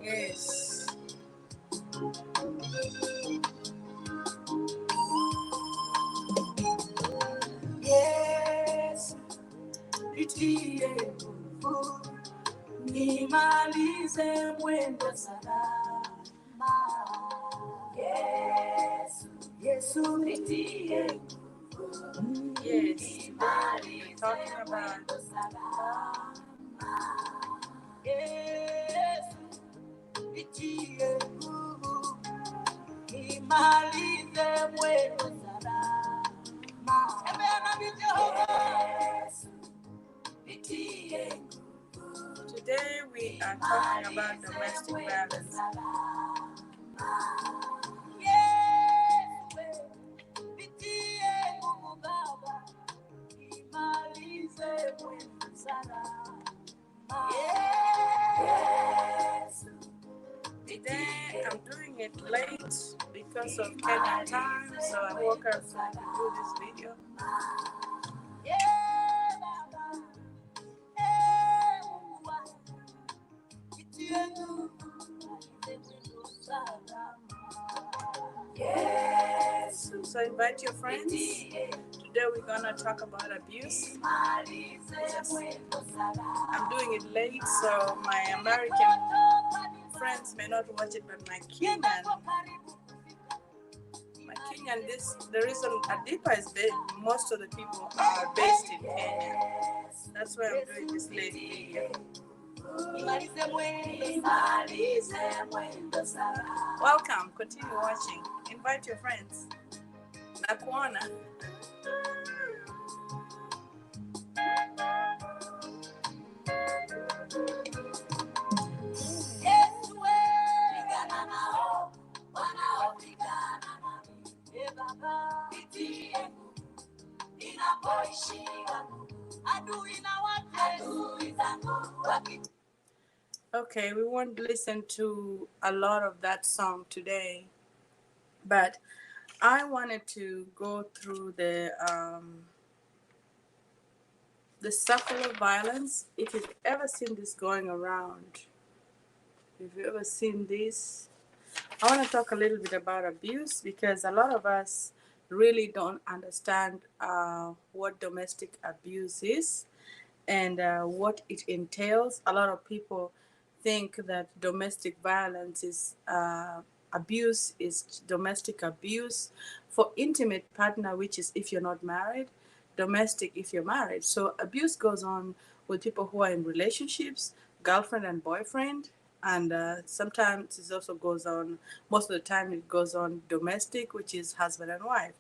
Yes. Yes, nitie nguvu, nimalize mwendo salama. Yes, Yesu nitie nguvu, yes, nimalize mwendo salama. Yes, nitie nguvu, nimalize mwendo salama. Today we are talking about domestic violence. Today I'm doing it late because of Kenya time, so I woke up to do this video. Yes. So invite your friends. Today we're gonna talk about abuse. I'm doing it late, so my American friends may not watch it, but my Kenyan, the reason ADIPA is most of the people are based in Kenya. That's why I'm doing this late video. Welcome, continue watching. Invite your friends. Nakuona. Okay, we won't listen to a lot of that song today, but I wanted to go through the circle of violence. If you've ever seen this going around, if you've ever seen this, I want to talk a little bit about abuse, because a lot of us really don't understand what domestic abuse is and what it entails. A lot of people think that domestic violence is abuse is domestic abuse for intimate partner, which is if you're not married, domestic if you're married. So abuse goes on with people who are in relationships, girlfriend and boyfriend, and sometimes it also goes on, most of the time it goes on domestic, which is husband and wife.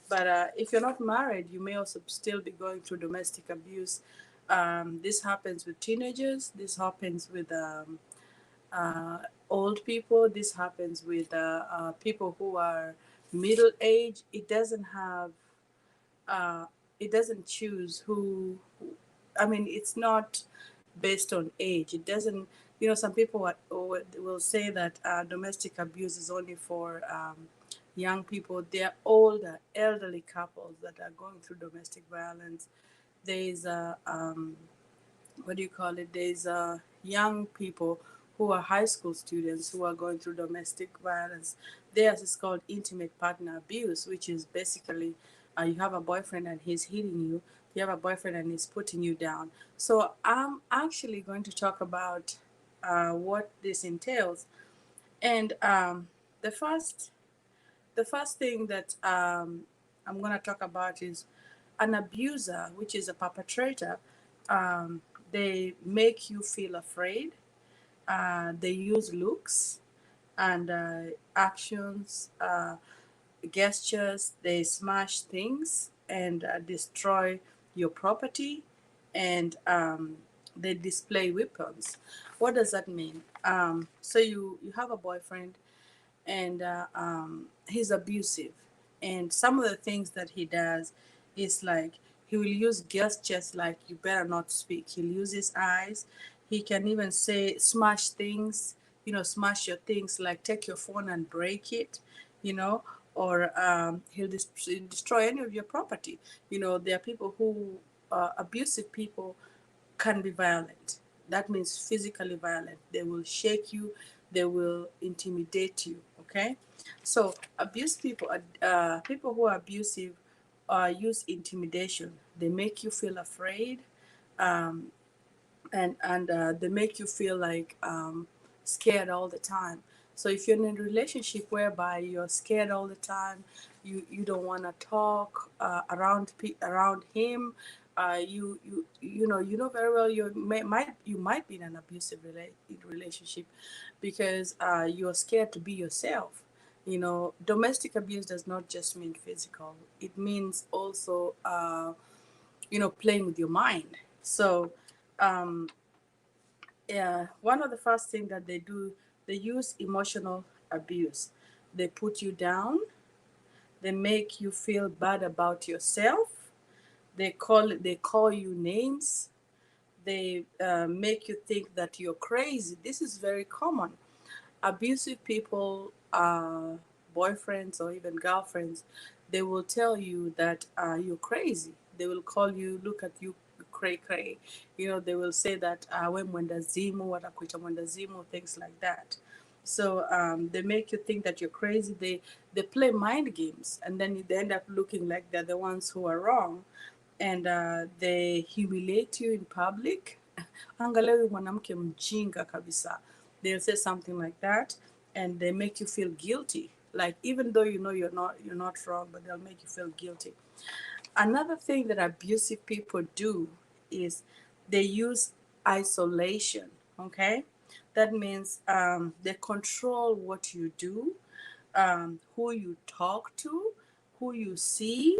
But if you're not married, you may also still be going through domestic abuse. This happens with teenagers. This happens with uh, old people. This happens with people who are middle age. It doesn't have. It doesn't choose who. I mean, it's not based on age. It doesn't. You know, some people will say that domestic abuse is only for young people. They're older, elderly couples that are going through domestic violence. There's what do you call it? There's young people who are high school students who are going through domestic violence. Theirs is called intimate partner abuse, which is basically you have a boyfriend and he's hitting you. You have a boyfriend and he's putting you down. So I'm actually going to talk about what this entails. And the first thing that I'm going to talk about is an abuser, which is a perpetrator. Um, they make you feel afraid. They use looks and actions, gestures. They smash things and destroy your property, and they display weapons. What does that mean? So you have a boyfriend, and he's abusive, and some of the things that he does is like he will use gestures like you better not speak. He'll use his eyes. He can even say smash things, smash your things, like take your phone and break it, or he'll destroy any of your property. There are people who abusive people can be violent. That means physically violent. They will shake you, they will intimidate you. Okay, so abuse people, people who are abusive, use intimidation. They make you feel afraid, um, and they make you feel like scared all the time. So if you're in a relationship whereby you're scared all the time, you don't want to talk around him. You know very well you might be in an abusive relationship because you're scared to be yourself. Domestic abuse does not just mean physical. It means also playing with your mind. So um, yeah, one of the first things that they do, they use emotional abuse. They put you down. They make you feel bad about yourself. They call you names. They make you think that you're crazy. This is very common. Abusive people, boyfriends or even girlfriends, they will tell you that you're crazy. They will call you, look at you, cray cray. They will say that we mwendazimu, watakuita mwendazimu, things like that. So they make you think that you're crazy. They play mind games, and then they end up looking like they're the ones who are wrong, and they humiliate you in public. Angalau mwanamke mjinga kabisa. They'll say something like that, and they make you feel guilty. Like even though you're not wrong, but they'll make you feel guilty. Another thing that abusive people do is they use isolation. Okay, that means they control what you do, who you talk to, who you see.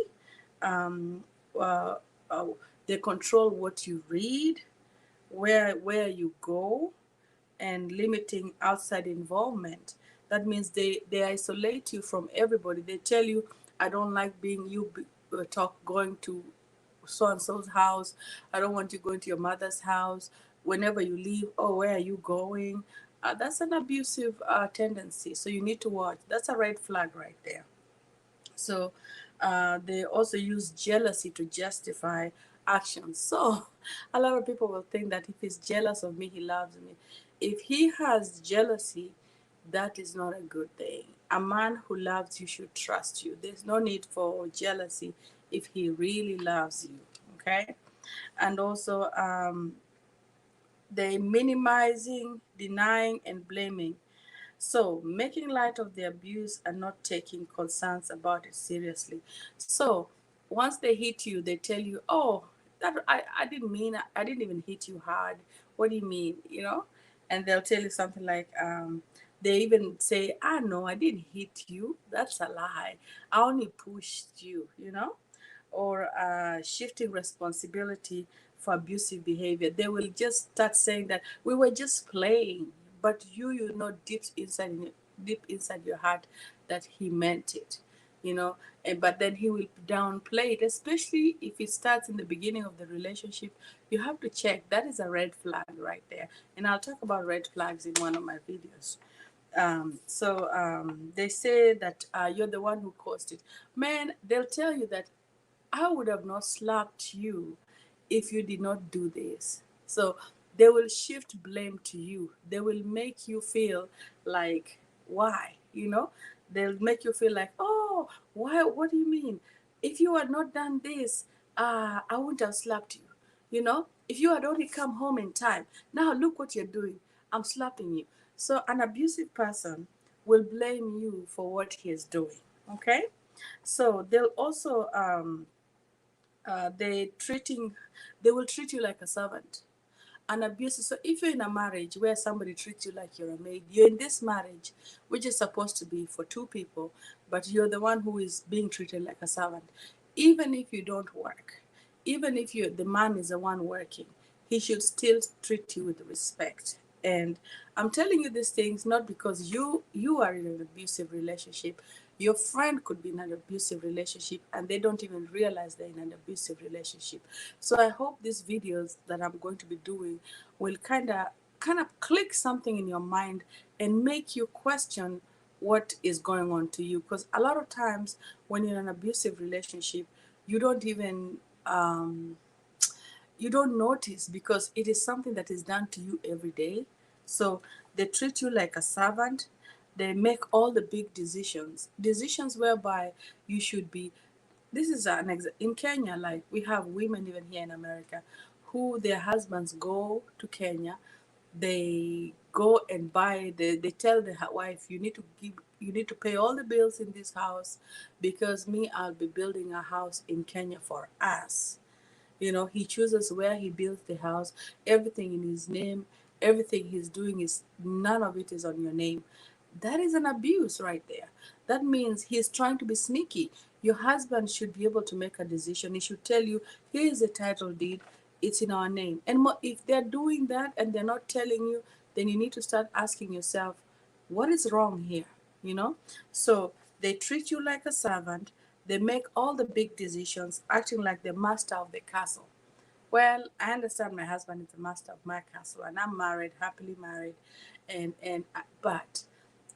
Um, uh, uh, they control what you read, where you go, and limiting outside involvement. That means they isolate you from everybody. They tell you, I don't like being you going to so and so's house. I don't want you going to your mother's house. Whenever you leave, oh, where are you going? That's an abusive tendency. So you need to watch. That's a red flag right there. So they also use jealousy to justify actions. So a lot of people will think that if he's jealous of me, he loves me. If he has jealousy, that is not a good thing. A man who loves you should trust you. There's no need for jealousy if he really loves you. Okay? And also, they minimizing, denying, and blaming. So, making light of the abuse and not taking concerns about it seriously. So, once they hit you, they tell you, "Oh, I didn't mean, I didn't even hit you hard. What do you mean?" And they'll tell you something like, they even say, "Ah, no, I didn't hit you. That's a lie. I only pushed you." Or shifting responsibility for abusive behavior. They will just start saying that we were just playing, but you know deep inside your heart that he meant it, but then he will downplay it, especially if it starts in the beginning of the relationship. You have to check. That is a red flag right there, and I'll talk about red flags in one of my videos. They say that you're the one who caused it. Man, they'll tell you that I would have not slapped you if you did not do this. So they will shift blame to you. They will make you feel like, why? They'll make you feel like, oh, why? What do you mean? If you had not done this, I wouldn't have slapped you. If you had only come home in time, now look what you're doing. I'm slapping you. So an abusive person will blame you for what he is doing. Okay? So they'll also uh, they treating they will treat you like a servant. An abusive. So if you're in a marriage where somebody treats you like you're a maid, you're in this marriage which is supposed to be for two people, but you're the one who is being treated like a servant. Even if you don't work, even if the man is the one working, he should still treat you with respect. And I'm telling you these things not because you are in an abusive relationship. Your friend could be in an abusive relationship and they don't even realize they're in an abusive relationship. So I hope these videos that I'm going to be doing will kind of click something in your mind and make you question what is going on to you. Because a lot of times when you're in an abusive relationship, you don't even you don't notice because it is something that is done to you every day. So They treat you like a servant. They make all the big decisions whereby you should be. This is in Kenya, like we have women even here in America who their husbands go to Kenya, they go and buy, they tell the wife, you need to pay all the bills in this house because me, I'll be building a house in Kenya for us. You know, he chooses where he builds the house, everything in his name, everything he's doing is, none of it is on your name. That is an abuse right there. That means he's trying to be sneaky. Your husband should be able to make a decision. He should tell you, here is the title deed, it's in our name. And if they're doing that and they're not telling you, then you need to start asking yourself, what is wrong here? You know? So they treat you like a servant. They make all the big decisions, acting like the master of the castle. Well, I understand my husband is the master of my castle, and I'm married, happily married, but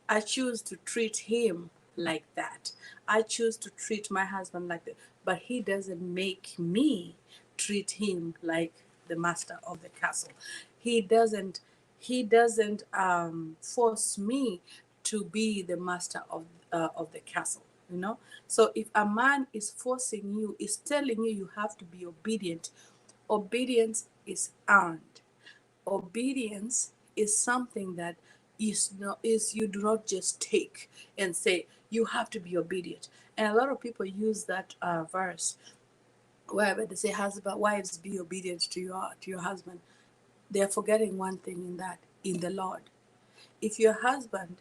I choose to treat him like that. I choose to treat my husband like that, but he doesn't make me treat him like the master of the castle. He doesn't. He doesn't force me to be the master of the castle. You know. So if a man is forcing you, is telling you you have to be obedient, obedience is earned. Obedience is something that is you do not just take and say you have to be obedient. And a lot of people use that verse where they say, husband, wives, be obedient to your husband. They're forgetting one thing in that, in the Lord. If your husband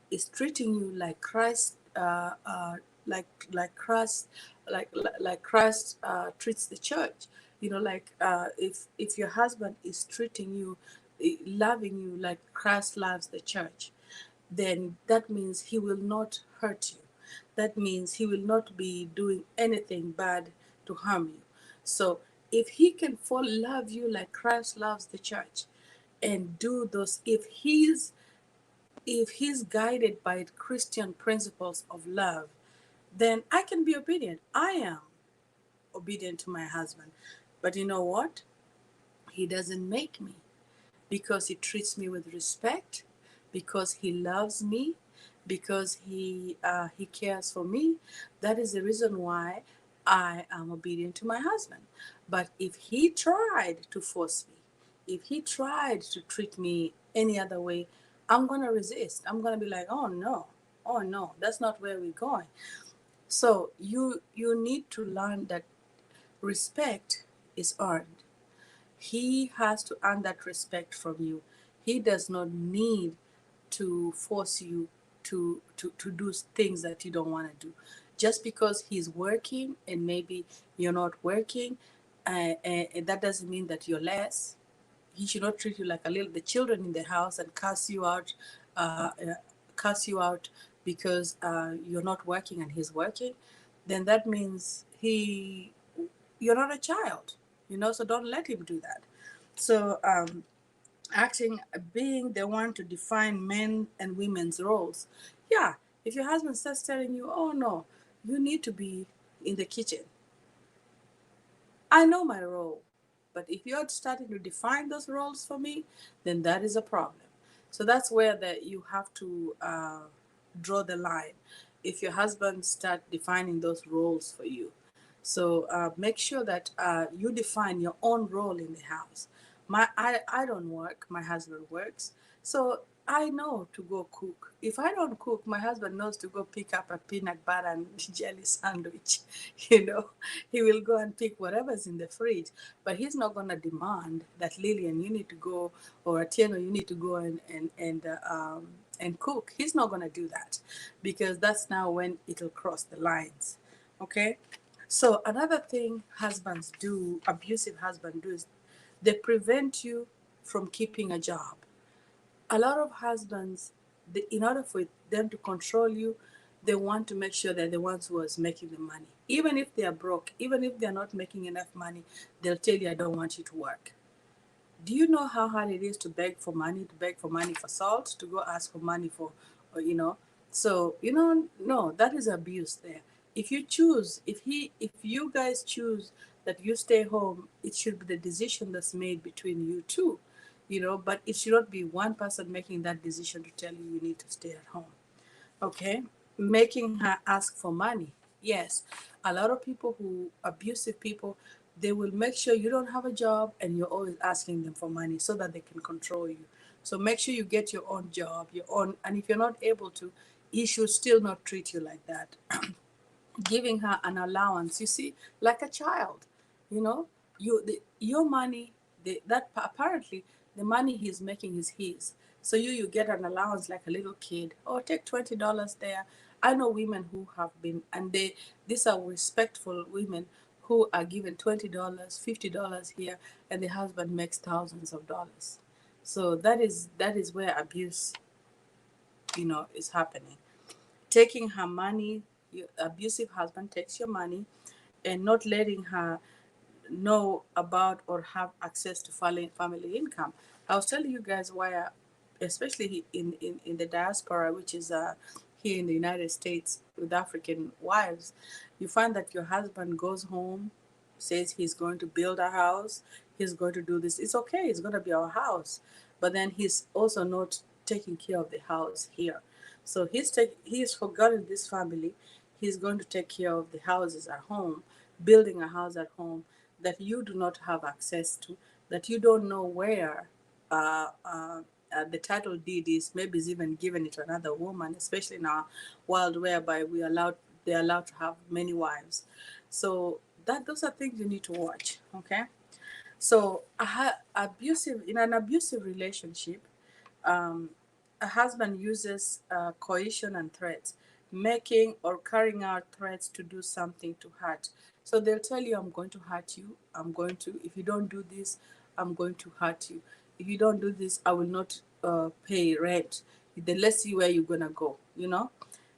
is treating you like Christ, like Christ, like Christ treats the church, you know, like if your husband is treating you, loving you like Christ loves the church, then that means he will not hurt you. That means he will not be doing anything bad to harm you. So if he can fall love you like Christ loves the church and do those, if he's guided by Christian principles of love, then I can be obedient. I am obedient to my husband. But you know what? He doesn't make me, because he treats me with respect, because he loves me, because he cares for me. That is the reason why I am obedient to my husband. But if he tried to force me, if he tried to treat me any other way, I'm gonna resist. I'm gonna be like, oh no, that's not where we're going. So you need to learn that respect is earned. He has to earn that respect from you. He does not need to force you to do things that you don't want to do. Just because he's working and maybe you're not working, that doesn't mean that you're less. He should not treat you like the children in the house and uh, uh, cuss you out because you're not working and he's working. Then that means you're not a child, you know. So don't let him do that. So acting, being the one to define men and women's roles. Yeah, if your husband starts telling you, oh no, you need to be in the kitchen, I know my role. But if you're starting to define those roles for me, then that is a problem. So that's where you have to draw the line. If your husband start defining those roles for you, so make sure that you define your own role in the house. I don't work. My husband works. So I know to go cook. If I don't cook, my husband knows to go pick up a peanut butter and jelly sandwich. You know, he will go and pick whatever's in the fridge. But he's not going to demand that, Lillian, you need to go, or Atieno, you need to go and cook. He's not going to do that, because that's now when it'll cross the lines. Okay? So another thing husbands do, abusive husbands do, is they prevent you from keeping a job. A lot of husbands, in order for them to control you, they want to make sure that the ones who is making the money, even if they are broke, even if they're not making enough money, they'll tell you, I don't want you to work. Do you know how hard it is to beg for money, for salt, to go ask for money for, you know? So, you know, no, that is abuse there. If you choose, if you guys choose that you stay home, it should be the decision that's made between you two. but it should not be one person making that decision to tell you need to stay at home. Okay, making her ask for money. Yes, a lot of people who abusive people, they will make sure you don't have a job and you're always asking them for money so that they can control you. So make sure you get your own job, your own, and if you're not able to, he should still not treat you like that. Giving her an allowance, you see, like a child, you know, your money, apparently the money he's making is his. So you get an allowance like a little kid. Oh, take $20 there. I know women who have been, and these are respectful women who are given $20, $50 here, and the husband makes thousands of dollars. So that is where abuse, is happening. Taking her money, your abusive husband takes your money and not letting her know about or have access to family income. I was telling you guys why, especially in the diaspora, which is here in the United States with African wives, you find that your husband goes home, says he's going to build a house, he's going to do this. It's okay, it's going to be our house. But then he's also not taking care of the house here. So he's forgotten this family. He's going to take care of the houses at home, building a house at home that you do not have access to, that you don't know where the title deed is. Maybe it's even given it to another woman, especially in our world whereby they're allowed to have many wives. So that those are things you need to watch. Okay. So abusive in an abusive relationship, um, a husband uses coercion and threats, making or carrying out threats to do something to hurt. So they'll tell you, I'm going to hurt you. I'm going to, if you don't do this, I'm going to hurt you. If you don't do this, I will not pay rent. Then let's see where you're going to go.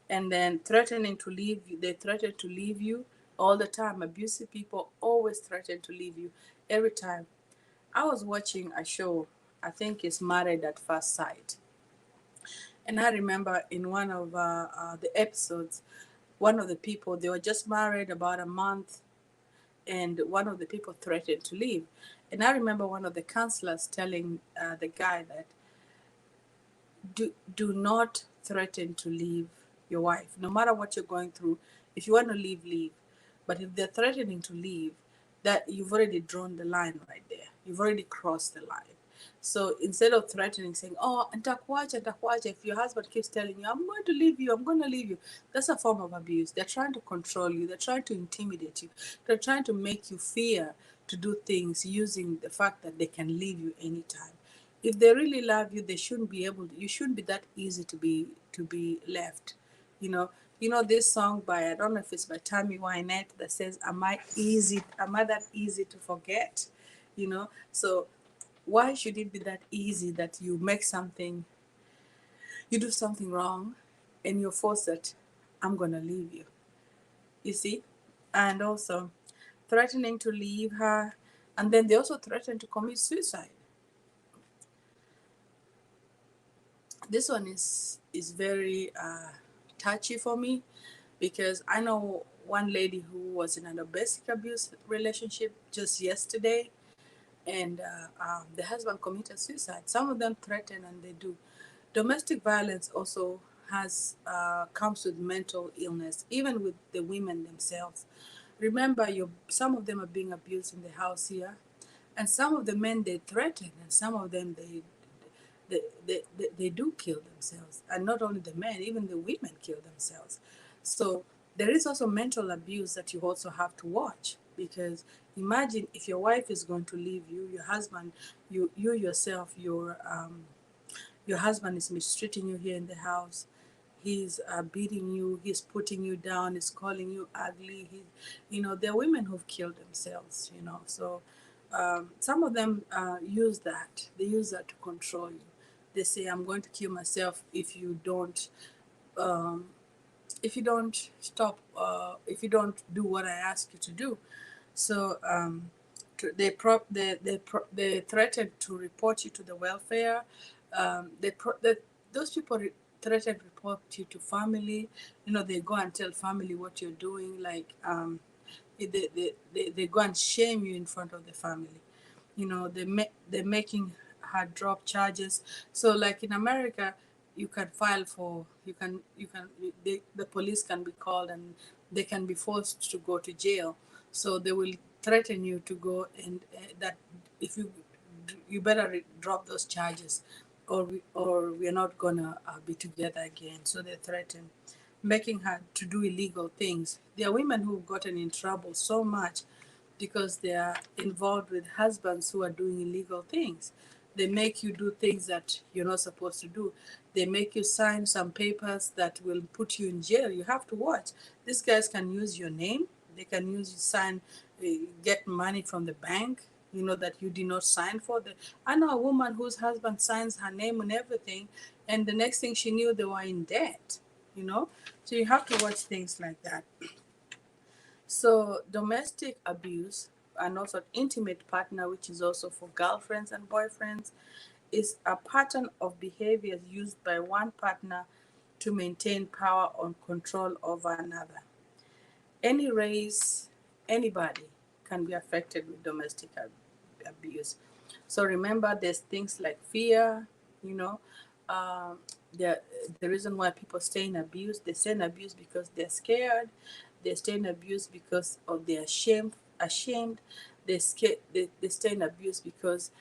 And then threatening to leave you. They threaten to leave you all the time. Abusive people always threaten to leave you every time. I was watching a show, I think it's Married at First Sight. And I remember in one of the episodes, one of the people, they were just married about a month, and one of the people threatened to leave. And I remember one of the counselors telling the guy that do not threaten to leave your wife, no matter what you're going through. If you want to leave, leave. But if they're threatening to leave, that you've already drawn the line right there. You've already crossed the line. So instead of threatening, saying, "Oh, ntakwacha," if your husband keeps telling you, "I'm going to leave you, I'm going to leave you," that's a form of abuse. They're trying to control you. They're trying to intimidate you. They're trying to make you fear to do things using the fact that they can leave you anytime. If they really love you, they shouldn't be able to, you shouldn't be that easy to be left. you know this song by, I don't know if it's by Tammy Wynette, that says, am I that easy to forget? So why should it be that easy that you do something wrong and you're forced that I'm gonna leave you? You see? And also threatening to leave her, and then they also threaten to commit suicide. This one is very touchy for me, because I know one lady who was in a domestic abuse relationship just yesterday, and the husband committed suicide. Some of them threaten, and they do. Domestic violence also has comes with mental illness, even with the women themselves. Remember, some of them are being abused in the house here, and some of the men they threaten, and some of them they do kill themselves. And not only the men, even the women kill themselves. So there is also mental abuse that you also have to watch, because imagine if your wife is going to leave you, your husband, you yourself, your husband is mistreating you here in the house. He's beating you, he's putting you down, he's calling you ugly. There are women who've killed themselves. So some of them use that. They use that to control you. They say, I'm going to kill myself um, if you don't stop, if you don't do what I ask you to do. So they threaten to report you to the welfare. Those people threaten to report you to family. They go and tell family what you're doing. Like they go and shame you in front of the family. They're making had dropped charges. So like in America, you can file for, the police can be called and they can be forced to go to jail. So they will threaten you to go, and that if you better drop those charges, or we're not gonna be together again. So they threaten, making her to do illegal things. There are women who've gotten in trouble so much because they are involved with husbands who are doing illegal things. They make you do things that you're not supposed to do. They make you sign some papers that will put you in jail. You have to watch. These guys can use your name. They can use you sign, get money from the bank, that you did not sign for. I know a woman whose husband signs her name and everything, and the next thing she knew, they were in debt. You know, so you have to watch things like that. So domestic abuse, and also intimate partner, which is also for girlfriends and boyfriends, is a pattern of behaviors used by one partner to maintain power or control over another. Any race, anybody can be affected with domestic abuse. So remember, there's things like fear, you know, um, the reason why people stay in abuse, they stay in abuse because they're scared. They stay in abuse because of they're ashamed. They stay in abuse because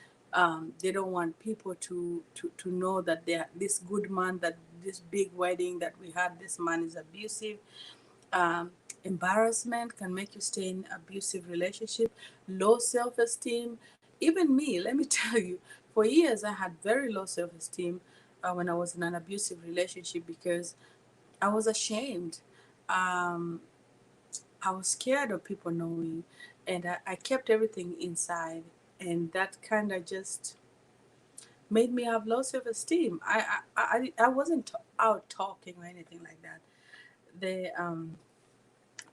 they don't want people to know that they're this good man, that this big wedding that we had, this man is abusive. um, Embarrassment can make you stay in abusive relationship. Low self-esteem. Even me, let me tell you, for years I had very low self-esteem when I was in an abusive relationship because I was ashamed. um, I was scared of people knowing, and I kept everything inside, and that kind of just made me have low self-esteem. I wasn't out talking or anything like that. The um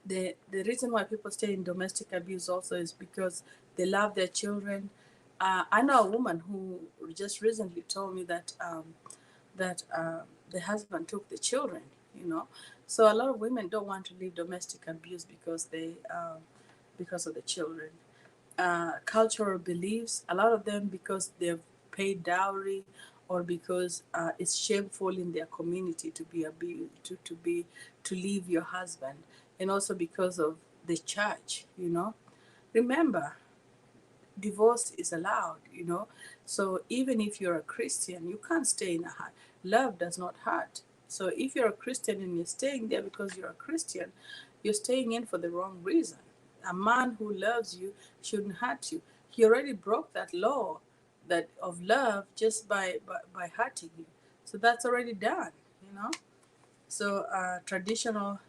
the the reason why people stay in domestic abuse also is because they love their children. I know a woman who just recently told me that the husband took the children. You know, so a lot of women don't want to leave domestic abuse because of the children. Cultural beliefs, a lot of them because they've paid dowry, or because it's shameful in their community to be abused, to leave your husband, and also because of the church. Remember, divorce is allowed. So even if you're a Christian, you can't stay in a hut. Love does not hurt. So if you're a Christian and you're staying there because you're a Christian, you're staying in for the wrong reason. A man who loves you shouldn't hurt you. He already broke that law, that of love, just by hurting you. So that's already done. you know so traditional,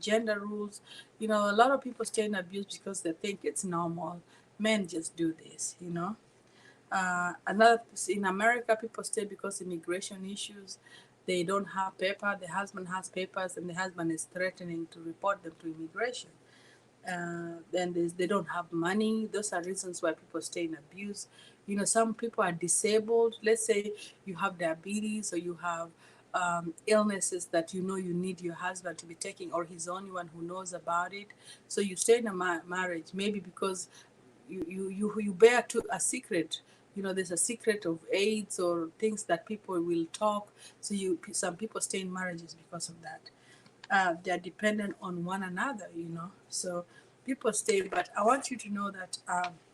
gender rules. A lot of people stay in abuse because they think it's normal. Men just do this. Another, in America, people stay because immigration issues. They don't have paper. The husband has papers, and the husband is threatening to report them to immigration. Then they don't have money. Those are reasons why people stay in abuse. Some people are disabled. Let's say you have diabetes, or you have illnesses that you need your husband to be taking, or he's the only one who knows about it. So you stay in a marriage, maybe because you bear to a secret. There's a secret of AIDS or things that people will talk. So some people stay in marriages because of that. They're dependent on one another. So people stay. But I want you to know that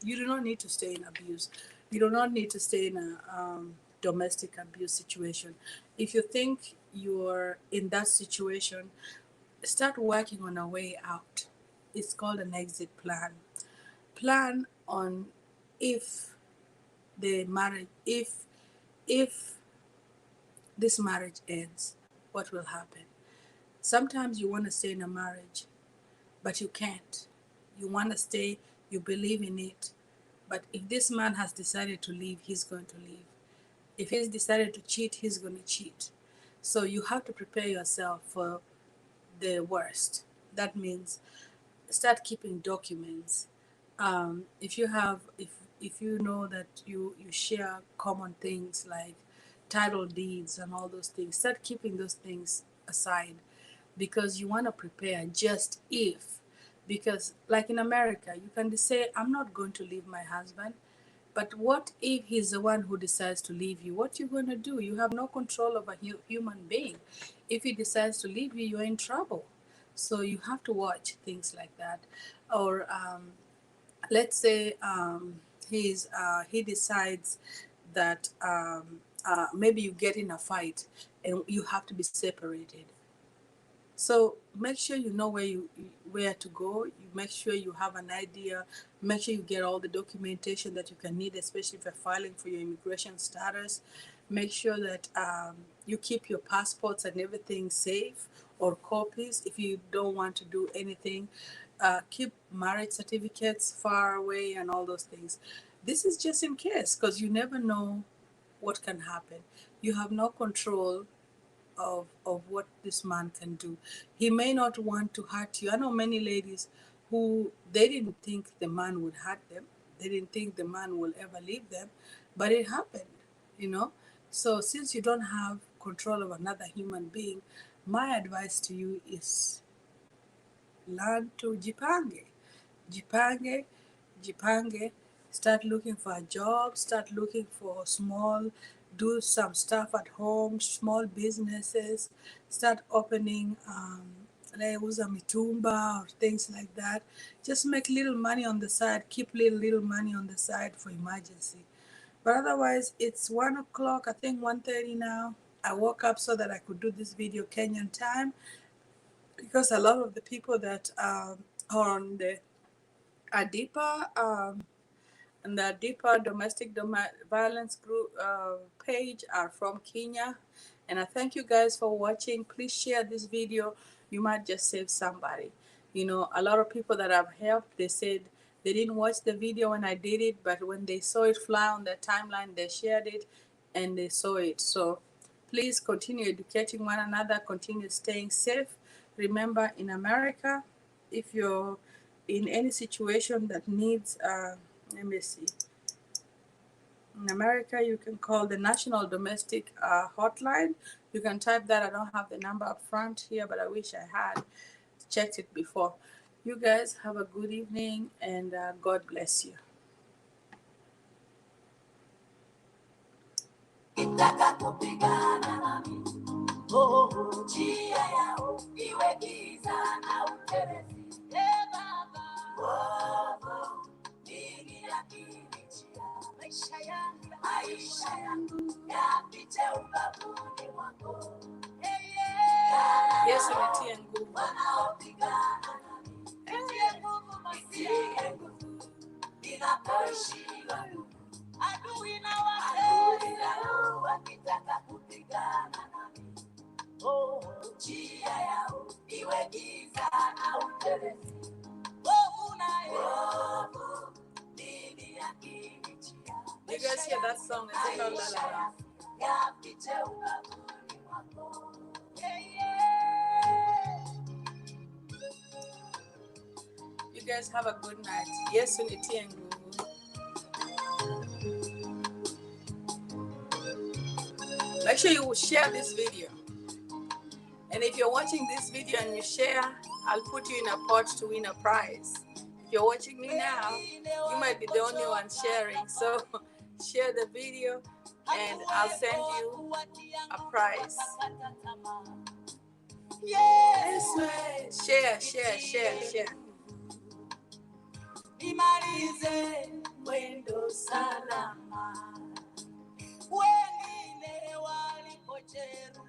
you do not need to stay in abuse. You do not need to stay in a domestic abuse situation. If you think you're in that situation, start working on a way out. It's called an exit plan. Plan on, if the marriage if this marriage ends, what will happen. Sometimes you want to stay in a marriage, but you can't. You want to stay, you believe in it, but if this man has decided to leave, he's going to leave. If he's decided to cheat, he's going to cheat. So you have to prepare yourself for the worst. That means start keeping documents. If you know that you share common things like title deeds and all those things, start keeping those things aside, because you want to prepare just if. Because like in America, you can say, I'm not going to leave my husband. But what if he's the one who decides to leave you? What you going to do? You have no control of a human being. If he decides to leave you, you're in trouble. So you have to watch things like that. Or let's say he decides that maybe you get in a fight and you have to be separated. So make sure you know where to go. You make sure you have an idea. Make sure you get all the documentation that you can need, especially if you're filing for your immigration status. Make sure that you keep your passports and everything safe or copies if you don't want to do anything. Keep marriage certificates far away and all those things. This is just in case, because you never know what can happen. You have no control of what this man can do. He may not want to hurt you. I know many ladies who they didn't think the man would hurt them. They didn't think the man will ever leave them, but it happened, you know. So since you don't have control of another human being, my advice to you is learn to jipange. Jipange, jipange, start looking for a job, start looking for do some stuff at home, small businesses, start opening uza mitumba or things like that. Just make little money on the side, keep little money on the side for emergency. But otherwise, it's 1 o'clock, I think 1:30 now. I woke up so that I could do this video Kenyan time because a lot of the people that are on the ADIPA and the ADIPA Domestic Violence group page are from Kenya. And I thank you guys for watching. Please share this video. You might just save somebody. You know, a lot of people that I've helped, they said they didn't watch the video when I did it, but when they saw it fly on their timeline, they shared it and they saw it. So please continue educating one another, continue staying safe. Remember, in America, if you're in any situation that needs, let me see, in America, you can call the National Domestic Hotline. You can type that. I don't have the number up front here, but I wish I had checked it before. You guys have a good evening and God bless you. Njia yao iwe giza na utelezi. Baba, nini yakinichia maisha yangu yapite ubavuni mwako. Yesu nitie nguvu. Wanaopigana nami nitie nguvu ninapoishiwa. Adui nao wakitaka kupigana nami. Njia yao iwe giza na utelezi. You guys hear that song? It's called Lullaby. You guys have a good night. Yes, unitie nguvu. Make sure you share this video. And if you're watching this video and you share, I'll put you in a pot to win a prize. If you're watching me now, you might be the only one sharing. So share the video and I'll send you a prize. Yes, share. Nimalize mwendo salama. Wengine walipojeruhiwa